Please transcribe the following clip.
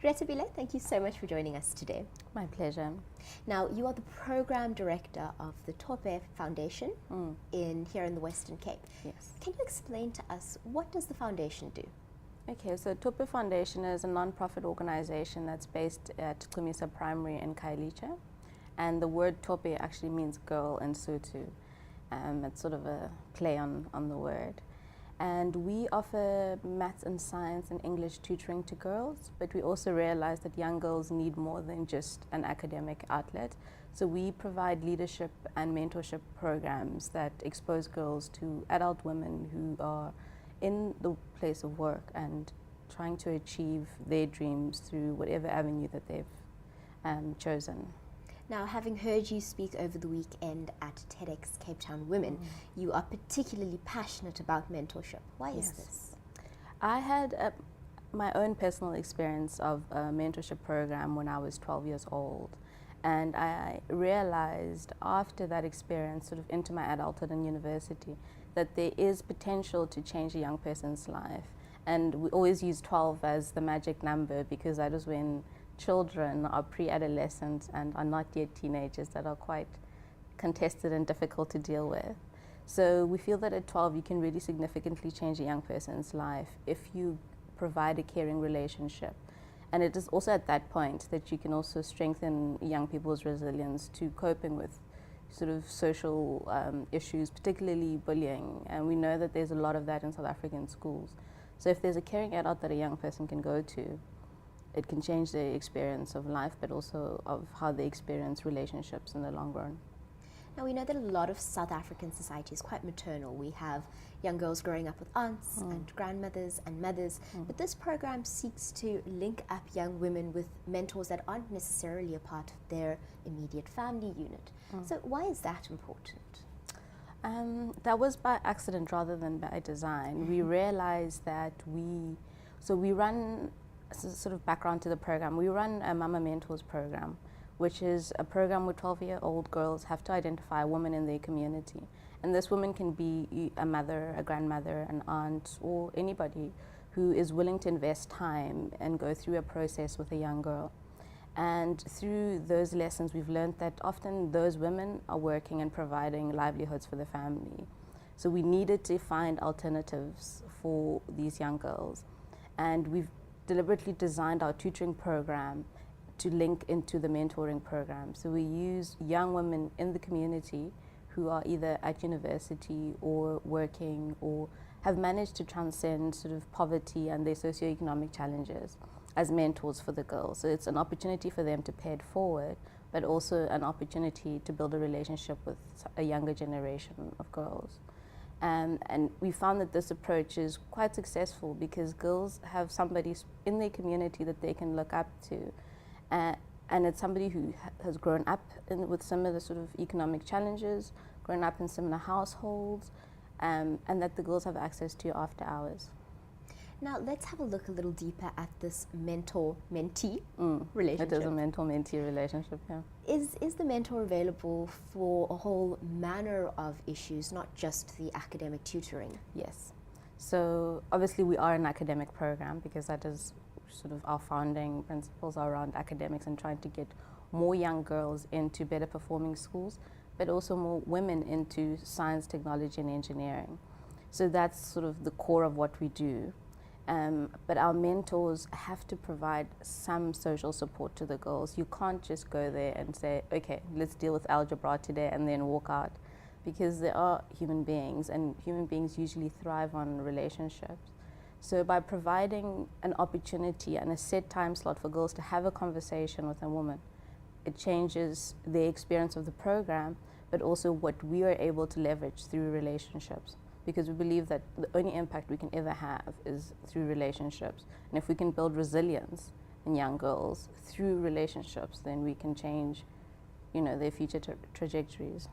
Rethabile, thank you so much for joining us today. My pleasure. Now, you are the program director of the Tope Foundation here in the Western Cape. Yes. Can you explain to us, what does the foundation do? Okay, so Tope Foundation is a non-profit organization that's based at Kumisa Primary in Khayelitsha. And the word Tope actually means girl in Sotho. It's sort of a play on the word. And we offer maths and science and English tutoring to girls, but we also realize that young girls need more than just an academic outlet. So we provide leadership and mentorship programs that expose girls to adult women who are in the place of work and trying to achieve their dreams through whatever avenue that they've chosen. Now, having heard you speak over the weekend at TEDx Cape Town Women, you are particularly passionate about mentorship. Why is this? I had my own personal experience of a mentorship program when I was 12 years old. And I realized after that experience, sort of into my adulthood and university, that there is potential to change a young person's life. And we always use 12 as the magic number because that is when children are pre-adolescent and are not yet teenagers, that are quite contested and difficult to deal with. So we feel that at 12 you can really significantly change a young person's life if you provide a caring relationship. And it is also at that point that you can also strengthen young people's resilience to coping with sort of social issues, particularly bullying. And we know that there's a lot of that in South African schools. So if there's a caring adult that a young person can go to, it can change their experience of life, but also of how they experience relationships in the long run. Now, we know that a lot of South African society is quite maternal. We have young girls growing up with aunts and grandmothers and mothers, but this program seeks to link up young women with mentors that aren't necessarily a part of their immediate family unit. So why is that important? That was by accident rather than by design. We realized that we run, sort of background to the program, we run a Mama Mentors program, which is a program where 12-year-old girls have to identify a woman in their community. And this woman can be a mother, a grandmother, an aunt, or anybody who is willing to invest time and go through a process with a young girl. And through those lessons, we've learned that often those women are working and providing livelihoods for the family. So we needed to find alternatives for these young girls. And we've deliberately designed our tutoring program to link into the mentoring program. So we use young women in the community who are either at university or working or have managed to transcend sort of poverty and their socioeconomic challenges as mentors for the girls. So it's an opportunity for them to pay it forward, but also an opportunity to build a relationship with a younger generation of girls. And we found that this approach is quite successful because girls have somebody in their community that they can look up to. And it's somebody who has grown up with similar sort of economic challenges, grown up in similar households, and that the girls have access to after hours. Now, let's have a look a little deeper at this mentor-mentee relationship. It is a mentor-mentee relationship, yeah. Is the mentor available for a whole manner of issues, not just the academic tutoring? Yes. So obviously we are an academic program because that is sort of our founding principles around academics and trying to get more young girls into better performing schools, but also more women into science, technology, and engineering. So that's sort of the core of what we do. But our mentors have to provide some social support to the girls. You can't just go there and say, okay, let's deal with algebra today and then walk out, because they are human beings and human beings usually thrive on relationships. So by providing an opportunity and a set time slot for girls to have a conversation with a woman, it changes their experience of the program, but also what we are able to leverage through relationships. Because we believe that the only impact we can ever have is through relationships. And if we can build resilience in young girls through relationships, then we can change, their future trajectories.